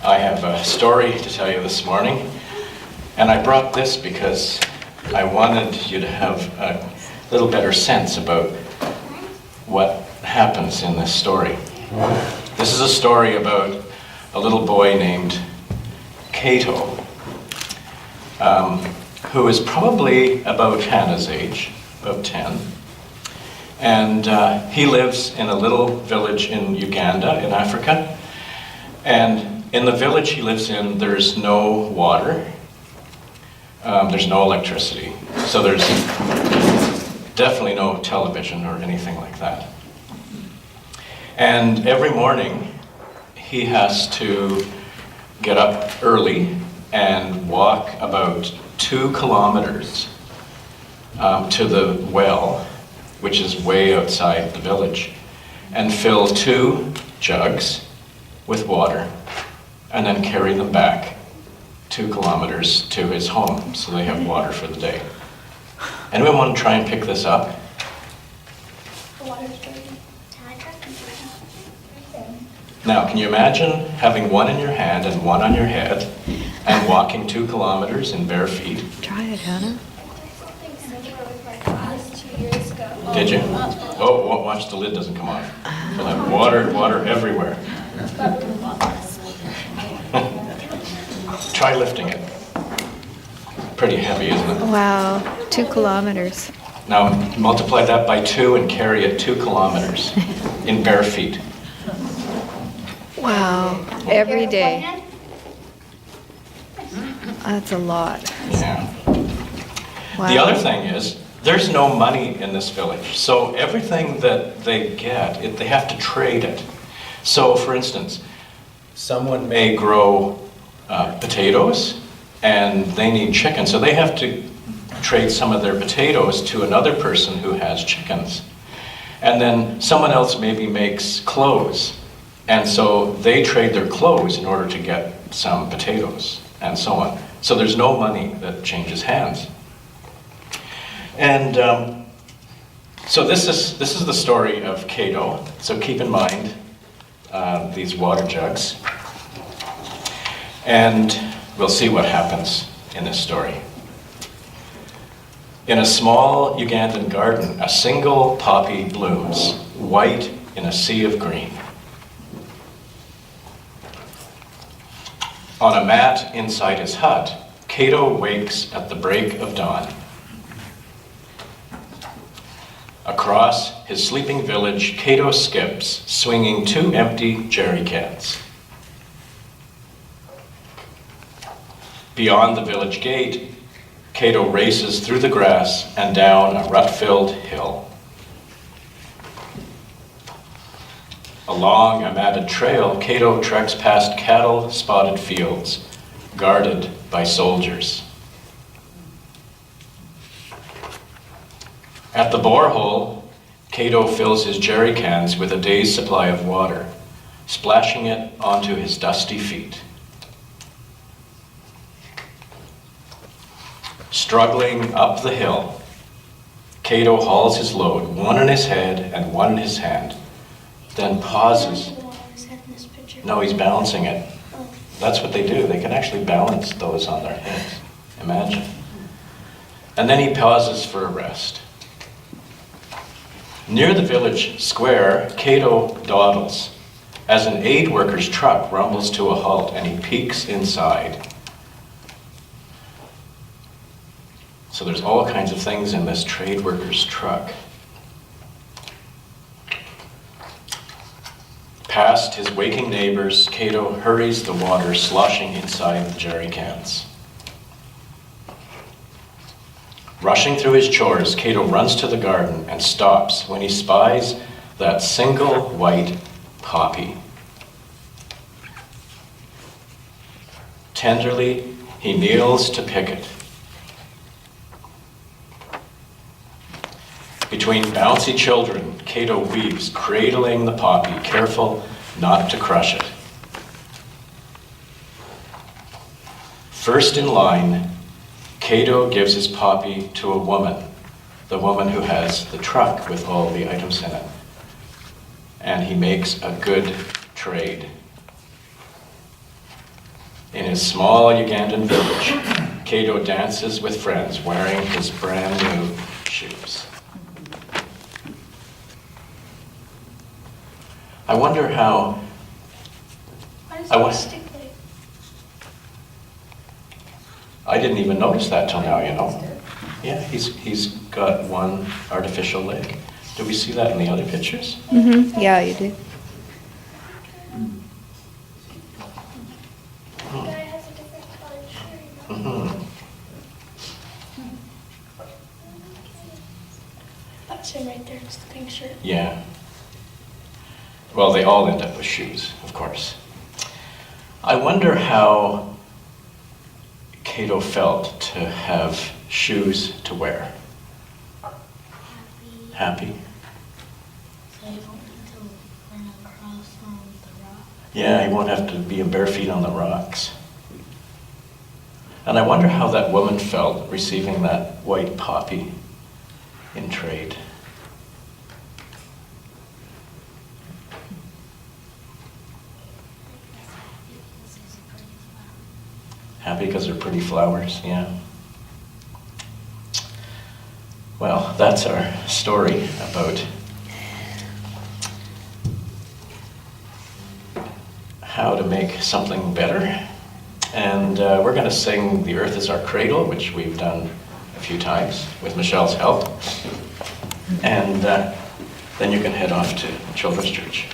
I have a story to tell you this morning, and I brought this because I wanted you to have a little better sense about what happens in this story. This is a story about a little boy named Cato, who is probably about Hannah's age, about 10. And he lives in a little village in Uganda, in Africa. And in the village he lives in, there's no water, there's no electricity. So there's definitely no television or anything like that. And every morning he has to get up early and walk about 2 kilometers to the well, which is way outside the village, and fill 2 jugs with water, and then carry them back 2 kilometers to his home, so they have water for the day. Anyone want to try and pick this up? The water's dirty. Now, can you imagine having one in your hand and one on your head, and walking 2 kilometers in bare feet? Try it, Hannah. Did you? Oh, watch the lid doesn't come off. You'll have water everywhere. Try lifting it. Pretty heavy, isn't it? Wow, 2 kilometers. Now multiply that by 2 and carry it 2 kilometers in bare feet. Wow, every day. That's a lot. Yeah. Wow. The other thing is, there's no money in this village. So everything that they get, they have to trade it. So for instance, someone may grow potatoes and they need chicken. So they have to trade some of their potatoes to another person who has chickens. And then someone else maybe makes clothes. And so they trade their clothes in order to get some potatoes and so on. So there's no money that changes hands. And so this is the story of Cato. So keep in mind these water jugs. And we'll see what happens in this story. In a small Ugandan garden, a single poppy blooms, white in a sea of green. On a mat inside his hut, Cato wakes at the break of dawn. Across his sleeping village, Cato skips, swinging 2 empty jerry cans. Beyond the village gate, Cato races through the grass and down a rut-filled hill. Along a matted trail, Cato treks past cattle-spotted fields, guarded by soldiers. At the borehole, Cato fills his jerry cans with a day's supply of water, splashing it onto his dusty feet. Struggling up the hill, Cato hauls his load, one in his head and one in his hand, then pauses. No, he's balancing it. That's what they do. They can actually balance those on their heads. Imagine. And then he pauses for a rest. Near the village square, Cato dawdles as an aid worker's truck rumbles to a halt and he peeks inside. So there's all kinds of things in this trade worker's truck. Past his waking neighbors, Cato hurries the water sloshing inside the jerry cans. Rushing through his chores, Cato runs to the garden and stops when he spies that single white poppy. Tenderly, he kneels to pick it. Between bouncy children, Cato weeps, cradling the poppy, careful not to crush it. First in line, Cato gives his poppy to a woman, the woman who has the truck with all the items in it. And he makes a good trade. In his small Ugandan village, Cato dances with friends wearing his brand new shoes. I wonder how, Why does I it wa- stick like? I didn't even notice that till now, you know? Yeah, he's got one artificial leg. Do we see that in the other pictures? Mm-hmm. Yeah, you do. The guy has a different colored shirt. Mm-hmm. That's him right there. It's the pink shirt. Yeah. Well, they all end up with shoes, of course. I wonder how Cato felt to have shoes to wear. Happy? So you don't need to run across on the rock. Yeah, he won't have to be in bare feet on the rocks. And I wonder how that woman felt receiving that white poppy in trade. This is a pretty flower. Happy because they're pretty flowers, yeah. Well, that's our story about how to make something better. And we're going to sing The Earth is Our Cradle, which we've done a few times with Michelle's help. And then you can head off to Children's Church.